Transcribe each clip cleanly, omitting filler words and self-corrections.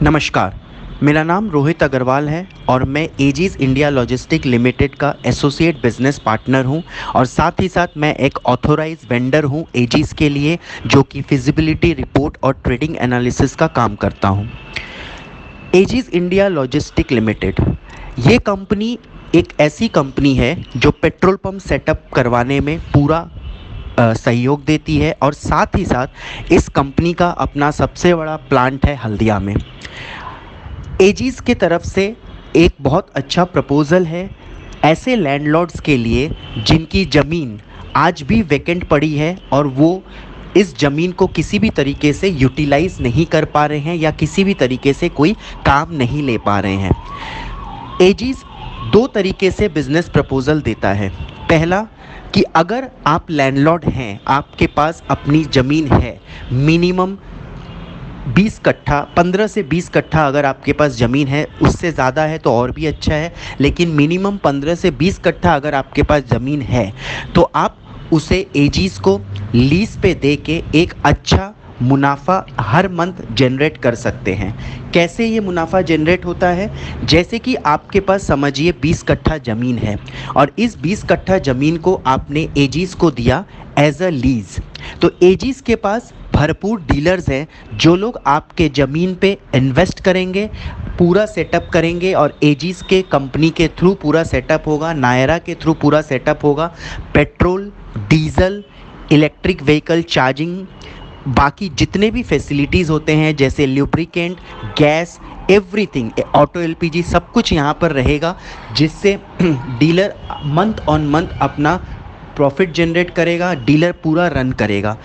नमस्कार, मेरा नाम रोहित अग्रवाल है और मैं एजीज़ इंडिया लॉजिस्टिक लिमिटेड का एसोसिएट बिजनेस पार्टनर हूं और साथ ही साथ मैं एक ऑथोराइज वेंडर हूं एजीज़ के लिए, जो कि फिजिबिलिटी रिपोर्ट और ट्रेडिंग एनालिसिस का काम करता हूं। एजीज़ इंडिया लॉजिस्टिक लिमिटेड ये कंपनी एक ऐसी कंपनी है जो पेट्रोल पंप सेटअप करवाने में पूरा सहयोग देती है और साथ ही साथ इस कंपनी का अपना सबसे बड़ा प्लांट है हल्दिया में। एजीज़ के तरफ से एक बहुत अच्छा प्रपोज़ल है ऐसे लैंडलॉर्ड्स के लिए जिनकी ज़मीन आज भी वैकेंट पड़ी है और वो इस ज़मीन को किसी भी तरीके से यूटिलाइज़ नहीं कर पा रहे हैं या किसी भी तरीके से कोई काम नहीं ले पा रहे हैं। एजीज़ दो तरीके से बिज़नेस प्रपोज़ल देता है। पहला कि अगर आप लैंडलॉर्ड हैं, आपके पास अपनी ज़मीन है, मिनिमम 20 कट्ठा, 15 से 20 कट्ठा अगर आपके पास ज़मीन है, उससे ज़्यादा है तो और भी अच्छा है, लेकिन मिनिमम 15 से 20 कट्ठा अगर आपके पास ज़मीन है तो आप उसे एजीज़ को लीज़ पे दे के एक अच्छा मुनाफा हर मंथ जनरेट कर सकते हैं। कैसे ये मुनाफा जनरेट होता है? जैसे कि आपके पास समझिए 20 कट्ठा ज़मीन है और इस 20 कट्ठा ज़मीन को आपने एजीज़ को दिया एज अ लीज़, तो एजीज़ के पास भरपूर डीलर्स हैं जो लोग आपके ज़मीन पे इन्वेस्ट करेंगे, पूरा सेटअप करेंगे और एजीज़ के कंपनी के थ्रू पूरा सेटअप होगा, नायरा के थ्रू पूरा सेटअप होगा। Petrol, diesel, electric vehicle charging, बाकी जितने भी फैसिलिटीज़ होते हैं जैसे lubricant, gas, everything, auto LPG, सब कुछ यहाँ पर रहेगा, जिससे डीलर मंथ ऑन मंथ अपना प्रॉफिट जनरेट करेगा, डीलर पूरा रन करेगा।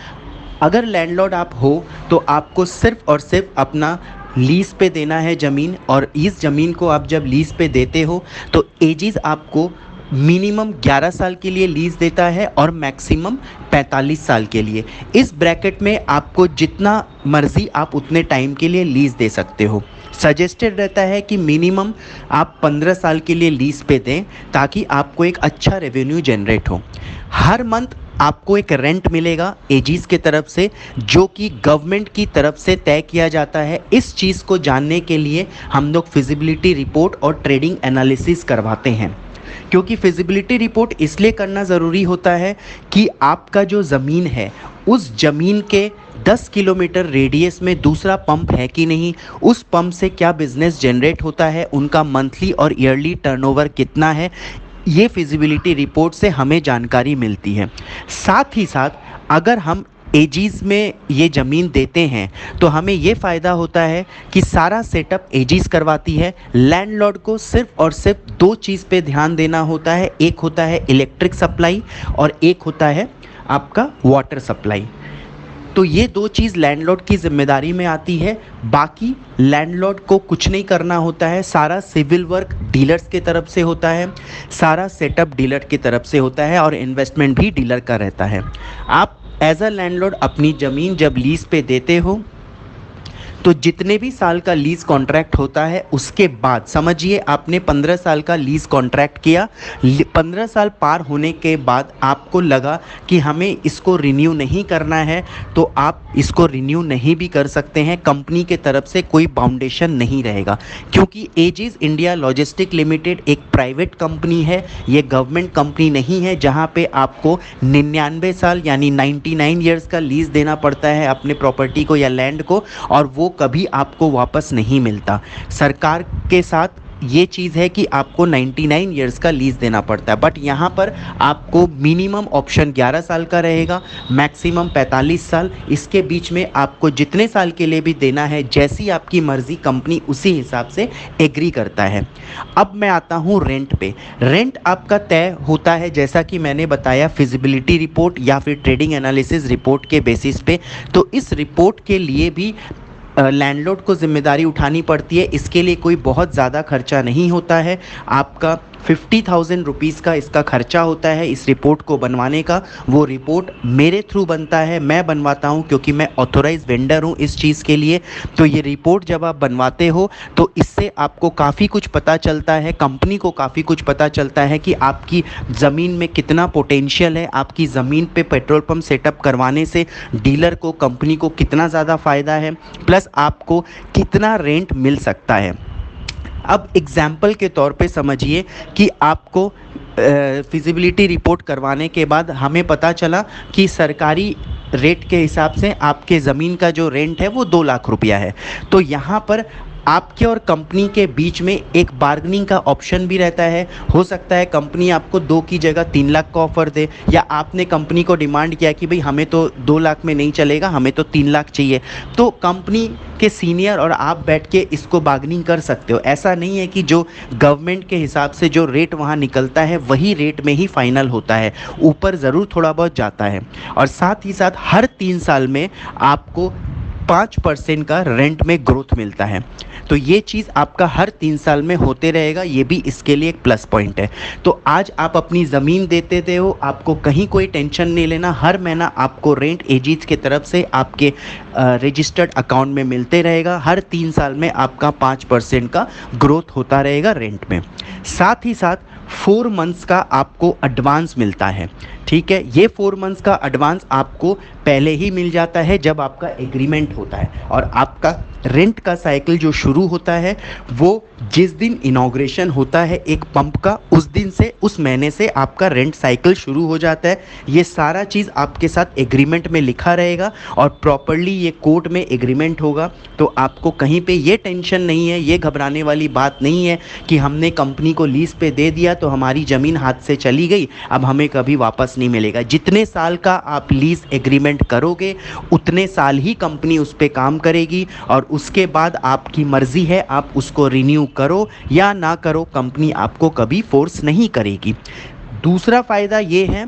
अगर लैंडलॉर्ड आप हो तो आपको सिर्फ़ और सिर्फ अपना लीज़ पे देना है ज़मीन, और इस ज़मीन को आप जब लीज़ पे देते हो तो एजीज़ आपको मिनिमम 11 साल के लिए लीज़ देता है और मैक्सिमम 45 साल के लिए। इस ब्रैकेट में आपको जितना मर्ज़ी आप उतने टाइम के लिए लीज़ दे सकते हो। सजेस्टेड रहता है कि मिनिमम आप 15 साल के लिए लीज़ पे दें ताकि आपको एक अच्छा रेवेन्यू जनरेट हो। हर मंथ आपको एक रेंट मिलेगा एजीज़ के तरफ से, जो कि गवर्नमेंट की तरफ से तय किया जाता है। इस चीज़ को जानने के लिए हम लोग फिजिबिलिटी रिपोर्ट और ट्रेडिंग एनालिसिस करवाते हैं, क्योंकि फिजिबिलिटी रिपोर्ट इसलिए करना ज़रूरी होता है कि आपका जो ज़मीन है उस ज़मीन के 10 किलोमीटर रेडियस में दूसरा पंप है कि नहीं, उस पंप से क्या बिज़नेस जनरेट होता है, उनका मंथली और ईयरली टर्नओवर कितना है, ये फिजिबिलिटी रिपोर्ट से हमें जानकारी मिलती है। साथ ही साथ अगर हम एजीज़ में ये ज़मीन देते हैं तो हमें ये फ़ायदा होता है कि सारा सेटअप एजीज़ करवाती है। लैंडलॉर्ड को सिर्फ़ और सिर्फ दो चीज़ पे ध्यान देना होता है, एक होता है इलेक्ट्रिक सप्लाई और एक होता है आपका वाटर सप्लाई। तो ये दो चीज़ लैंडलॉर्ड की ज़िम्मेदारी में आती है, बाकी लैंडलॉर्ड को कुछ नहीं करना होता है। सारा सिविल वर्क डीलर्स की तरफ से होता है, सारा सेटअप डीलर की तरफ से होता है और इन्वेस्टमेंट भी डीलर का रहता है। आप एज अ लैंडलॉर्ड अपनी ज़मीन जब लीज़ पे देते हो तो जितने भी साल का लीज़ कॉन्ट्रैक्ट होता है उसके बाद, समझिए आपने 15 साल का लीज़ कॉन्ट्रैक्ट किया, 15 साल पार होने के बाद आपको लगा कि हमें इसको रिन्यू नहीं करना है तो आप इसको रिन्यू नहीं भी कर सकते हैं। कंपनी के तरफ से कोई बाउंडेशन नहीं रहेगा, क्योंकि एजीज़ इंडिया लॉजिस्टिक लिमिटेड एक प्राइवेट कंपनी है, ये गवर्नमेंट कंपनी नहीं है जहाँ पे आपको 99 साल यानी 99 ईयर्स का लीज़ देना पड़ता है अपने प्रॉपर्टी को या लैंड को, और वो कभी आपको वापस नहीं मिलता। सरकार के साथ ये चीज़ है कि आपको 99 ईयर्स का लीज़ देना पड़ता है, बट यहाँ पर आपको मिनिमम ऑप्शन 11 साल का रहेगा, मैक्सिमम 45 साल। इसके बीच में आपको जितने साल के लिए भी देना है, जैसी आपकी मर्ज़ी, कंपनी उसी हिसाब से एग्री करता है। अब मैं आता हूँ रेंट पे। रेंट आपका तय होता है, जैसा कि मैंने बताया, फिजिबिलिटी रिपोर्ट या फिर ट्रेडिंग एनालिसिस रिपोर्ट के बेसिस पे। तो इस रिपोर्ट के लिए भी लैंडलॉर्ड को ज़िम्मेदारी उठानी पड़ती है। इसके लिए कोई बहुत ज़्यादा खर्चा नहीं होता है। आपका 50,000 रुपीज़ का इसका खर्चा होता है इस रिपोर्ट को बनवाने का। वो रिपोर्ट मेरे थ्रू बनता है, मैं बनवाता हूँ क्योंकि मैं ऑथोराइज वेंडर हूँ इस चीज़ के लिए। तो ये रिपोर्ट जब आप बनवाते हो तो इससे आपको काफ़ी कुछ पता चलता है, कंपनी को काफ़ी कुछ पता चलता है कि आपकी ज़मीन में कितना पोटेंशियल है, आपकी ज़मीन पे पेट्रोल पंप सेटअप करवाने से डीलर को, कंपनी को कितना ज़्यादा फ़ायदा है, प्लस आपको कितना रेंट मिल सकता है। अब एग्ज़ाम्पल के तौर पे समझिए कि आपको फिजिबिलिटी रिपोर्ट करवाने के बाद हमें पता चला कि सरकारी रेट के हिसाब से आपके ज़मीन का जो रेंट है वो 2 लाख रुपया है। तो यहाँ पर आपके और कंपनी के बीच में एक बार्गेनिंग का ऑप्शन भी रहता है। हो सकता है कंपनी आपको 2 की जगह 3 लाख का ऑफ़र दे, या आपने कंपनी को डिमांड किया कि भाई हमें तो 2 लाख में नहीं चलेगा, हमें तो 3 लाख चाहिए। तो कंपनी के सीनियर और आप बैठ के इसको बार्गेनिंग कर सकते हो। ऐसा नहीं है कि जो गवर्नमेंट के हिसाब से जो रेट वहाँ निकलता है वही रेट में ही फाइनल होता है, ऊपर ज़रूर थोड़ा बहुत जाता है। और साथ ही साथ हर 3 साल में आपको 5% का रेंट में ग्रोथ मिलता है। तो ये चीज़ आपका हर 3 साल में होते रहेगा, ये भी इसके लिए एक प्लस पॉइंट है। तो आज आप अपनी ज़मीन देते थे हो, आपको कहीं कोई टेंशन नहीं लेना। हर महीना आपको रेंट एजीज की तरफ से आपके रजिस्टर्ड अकाउंट में मिलते रहेगा। हर 3 साल में आपका 5% का ग्रोथ होता रहेगा रेंट में। साथ ही साथ 4 मंथ्स का आपको एडवांस मिलता है। ठीक है, ये 4 मंथ्स का एडवांस आपको पहले ही मिल जाता है जब आपका एग्रीमेंट होता है, और आपका रेंट का साइकिल जो शुरू होता है वो जिस दिन इनॉग्रेशन होता है एक पंप का, उस दिन से, उस महीने से आपका रेंट साइकिल शुरू हो जाता है। ये सारा चीज़ आपके साथ एग्रीमेंट में लिखा रहेगा और प्रॉपरली ये कोर्ट में एग्रीमेंट होगा। तो आपको कहीं पे ये टेंशन नहीं है, ये घबराने वाली बात नहीं है कि हमने कंपनी को लीज़ पे दे दिया तो हमारी ज़मीन हाथ से चली गई, अब हमें कभी वापस नहीं मिलेगा। जितने साल का आप लीज़ एग्रीमेंट करोगे उतने साल ही कंपनी उस पर काम करेगी, और उसके बाद आपकी मर्ज़ी है आप उसको रिन्यू करो या ना करो, कंपनी आपको कभी फोर्स नहीं करेगी। दूसरा फ़ायदा ये है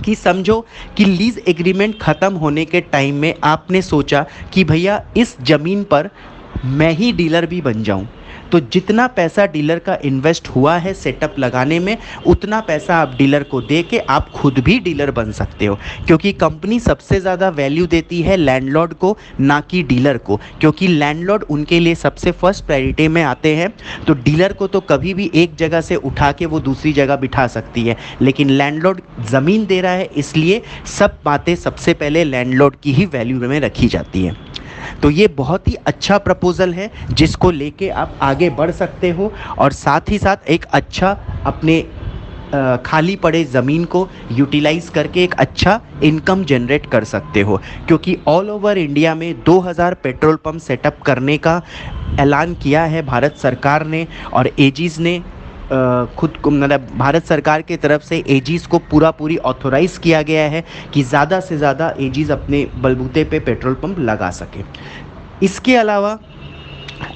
कि समझो कि लीज़ एग्रीमेंट ख़त्म होने के टाइम में आपने सोचा कि भैया इस ज़मीन पर मैं ही डीलर भी बन जाऊं, तो जितना पैसा डीलर का इन्वेस्ट हुआ है सेटअप लगाने में, उतना पैसा आप डीलर को दे के आप खुद भी डीलर बन सकते हो। क्योंकि कंपनी सबसे ज़्यादा वैल्यू देती है लैंडलॉर्ड को, ना कि डीलर को, क्योंकि लैंडलॉर्ड उनके लिए सबसे फर्स्ट प्रायोरिटी में आते हैं। तो डीलर को तो कभी भी एक जगह से उठा के वो दूसरी जगह बिठा सकती है, लेकिन लैंडलॉर्ड ज़मीन दे रहा है, इसलिए सब बातें सबसे पहले लैंडलॉर्ड की ही वैल्यू में रखी जाती है। तो ये बहुत ही अच्छा प्रपोज़ल है जिसको लेके आप आगे बढ़ सकते हो, और साथ ही साथ एक अच्छा अपने खाली पड़े ज़मीन को यूटिलाइज़ करके एक अच्छा इनकम जनरेट कर सकते हो। क्योंकि ऑल ओवर इंडिया में 2000 पेट्रोल पंप सेटअप करने का ऐलान किया है भारत सरकार ने, और एजीज़ ने खुद को, मतलब भारत सरकार की तरफ से एजीज़ को पूरी ऑथोराइज़ किया गया है कि ज़्यादा से ज़्यादा एजीज़ अपने बलबूते पे पेट्रोल पंप लगा सके। इसके अलावा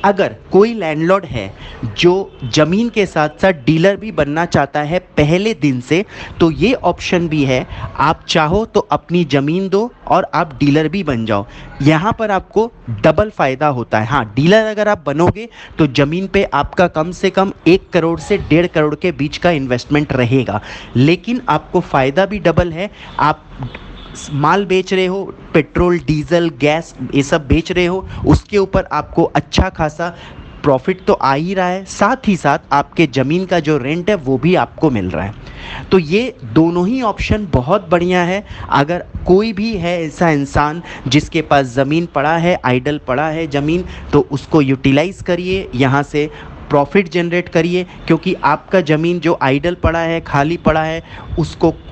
अगर कोई लैंडलॉर्ड है जो ज़मीन के साथ साथ डीलर भी बनना चाहता है पहले दिन से, तो ये ऑप्शन भी है। आप चाहो तो अपनी ज़मीन दो और आप डीलर भी बन जाओ। यहाँ पर आपको डबल फ़ायदा होता है। हाँ, डीलर अगर आप बनोगे तो ज़मीन पे आपका कम से कम 1 करोड़ से 1.5 करोड़ के बीच का इन्वेस्टमेंट रहेगा, लेकिन आपको फ़ायदा भी डबल है। आप माल बेच रहे हो, पेट्रोल, डीजल, गैस, ये सब बेच रहे हो, उसके ऊपर आपको अच्छा खासा प्रॉफिट तो आ ही रहा है, साथ ही साथ आपके ज़मीन का जो रेंट है वो भी आपको मिल रहा है। तो ये दोनों ही ऑप्शन बहुत बढ़िया है। अगर कोई भी है ऐसा इंसान जिसके पास ज़मीन पड़ा है, आइडल पड़ा है ज़मीन, तो उसको यूटिलाइज़ करिए, यहाँ से प्रॉफिट जनरेट करिए। क्योंकि आपका ज़मीन जो आइडल पड़ा है, खाली पड़ा है,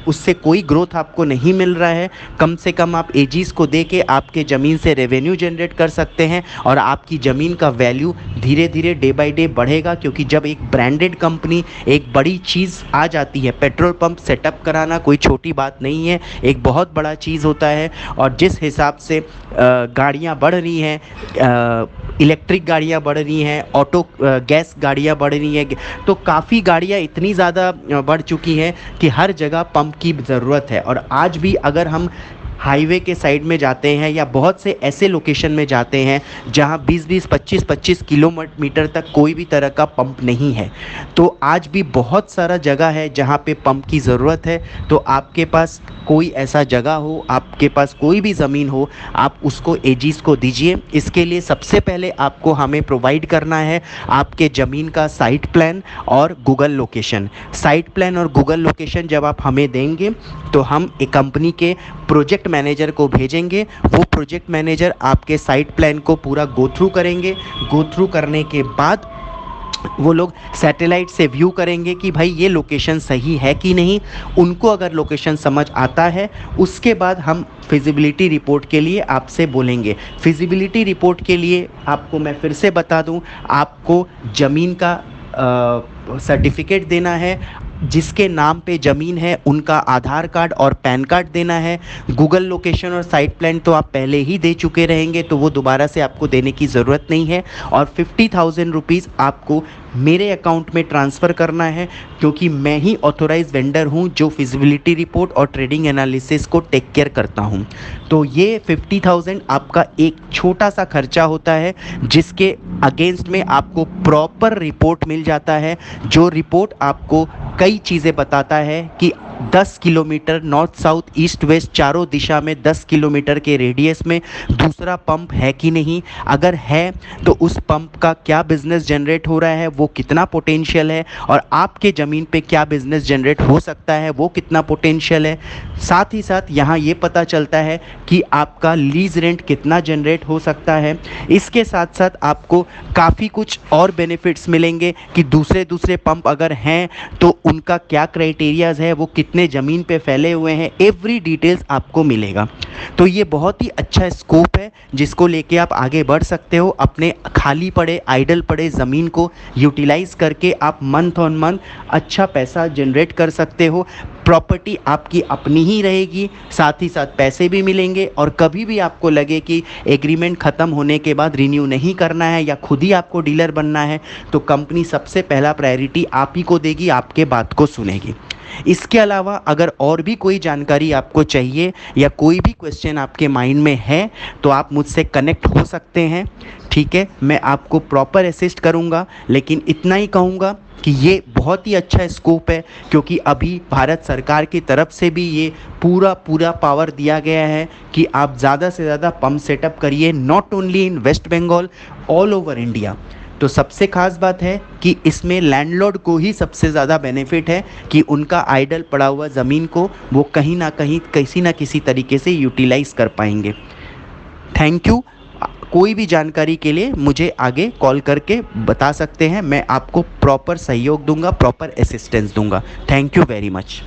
उससे कोई ग्रोथ आपको नहीं मिल रहा है। कम से कम आप एजीज़ को दे के आपके ज़मीन से रेवेन्यू जनरेट कर सकते हैं, और आपकी ज़मीन का वैल्यू धीरे धीरे डे बाय डे बढ़ेगा। क्योंकि जब एक ब्रांडेड कंपनी, एक बड़ी चीज़ आ जाती है, पेट्रोल पंप सेटअप कराना कोई छोटी बात नहीं है, एक बहुत बड़ा चीज़ होता है। और जिस हिसाब से गाड़ियाँ बढ़ रही हैं, इलेक्ट्रिक गाड़ियाँ बढ़ रही हैं, ऑटो गैस गाड़ियाँ बढ़ रही हैं, तो काफ़ी गाड़ियाँ इतनी ज़्यादा बढ़ चुकी हैं कि हर जगह पंप की ज़रूरत है। और आज भी अगर हम हाईवे के साइड में जाते हैं या बहुत से ऐसे लोकेशन में जाते हैं जहाँ 20-20, 25-25 किलोमीटर तक कोई भी तरह का पंप नहीं है। तो आज भी बहुत सारा जगह है जहाँ पे पंप की ज़रूरत है। तो आपके पास कोई ऐसा जगह हो, आपके पास कोई भी ज़मीन हो, आप उसको एजीज़ को दीजिए। इसके लिए सबसे पहले आपको हमें प्रोवाइड करना है आपके ज़मीन का साइट प्लान और गूगल लोकेशन। साइट प्लान और गूगल लोकेशन जब आप हमें देंगे तो हम एक कंपनी के प्रोजेक्ट मैनेजर को भेजेंगे। वो प्रोजेक्ट मैनेजर आपके साइट प्लान को पूरा गो थ्रू करेंगे। गो थ्रू करने के बाद वो लोग सैटेलाइट से व्यू करेंगे कि भाई ये लोकेशन सही है कि नहीं। उनको अगर लोकेशन समझ आता है, उसके बाद हम फिजिबिलिटी रिपोर्ट के लिए आपसे बोलेंगे। फिजिबिलिटी रिपोर्ट के लिए आपको मैं फिर से बता दूं, आपको ज़मीन का सर्टिफिकेट देना है, जिसके नाम पे ज़मीन है उनका आधार कार्ड और पैन कार्ड देना है। गूगल लोकेशन और साइट प्लान तो आप पहले ही दे चुके रहेंगे, तो वो दोबारा से आपको देने की ज़रूरत नहीं है। और 50,000 रुपीज़ आपको मेरे अकाउंट में ट्रांसफ़र करना है, क्योंकि मैं ही ऑथोराइज वेंडर हूँ जो फिजिबिलिटी रिपोर्ट और ट्रेडिंग एनालिसिस को टेक केयर करता हूँ। तो ये 50,000 आपका एक छोटा सा खर्चा होता है, जिसके अगेंस्ट में आपको प्रॉपर रिपोर्ट मिल जाता है। जो रिपोर्ट आपको कई चीज़ें बताता है कि 10 kilometre north south east west चारों दिशा में 10 किलोमीटर के रेडियस में दूसरा पंप है कि नहीं। अगर है तो उस पंप का क्या बिज़नेस जनरेट हो रहा है, वो कितना पोटेंशियल है, और आपके ज़मीन पे क्या बिज़नेस जनरेट हो सकता है, वो कितना पोटेंशियल है। साथ ही साथ यहाँ ये पता चलता है कि आपका लीज रेंट कितना जनरेट हो सकता है। इसके साथ साथ आपको काफ़ी कुछ और बेनिफिट्स मिलेंगे कि दूसरे पंप अगर हैं तो उनका क्या क्राइटेरियाज़ है, वो कितने ज़मीन पे फैले हुए हैं, एवरी डिटेल्स आपको मिलेगा। तो ये बहुत ही अच्छा स्कोप है जिसको लेके आप आगे बढ़ सकते हो। अपने खाली पड़े आइडल पड़े ज़मीन को यूटिलाइज़ करके आप मंथ ऑन मंथ अच्छा पैसा जनरेट कर सकते हो। प्रॉपर्टी आपकी अपनी ही रहेगी, साथ ही साथ पैसे भी मिलेंगे। और कभी भी आपको लगे कि एग्रीमेंट ख़त्म होने के बाद रिन्यू नहीं करना है या खुद ही आपको डीलर बनना है, तो कंपनी सबसे पहला प्रायोरिटी आप ही को देगी, आपके बात को सुनेगी। इसके अलावा अगर और भी कोई जानकारी आपको चाहिए या कोई भी क्वेश्चन आपके माइंड में है, तो आप मुझसे कनेक्ट हो सकते हैं। ठीक है, मैं आपको प्रॉपर असिस्ट करूंगा। लेकिन इतना ही कहूँगा कि ये बहुत ही अच्छा स्कोप है, क्योंकि अभी भारत सरकार की तरफ से भी ये पूरा पावर दिया गया है कि आप ज़्यादा से ज़्यादा पंप सेटअप करिए, not only in West Bengal, all over India. तो सबसे ख़ास बात है कि इसमें लैंडलॉर्ड को ही सबसे ज़्यादा बेनिफिट है कि उनका आइडल पड़ा हुआ ज़मीन को वो कहीं ना कहीं किसी ना किसी तरीके से यूटिलाइज़ कर पाएंगे। Thank you. कोई भी जानकारी के लिए मुझे आगे कॉल करके बता सकते हैं, मैं आपको प्रॉपर सहयोग दूंगा, प्रॉपर असिस्टेंस दूंगा। Thank you very much.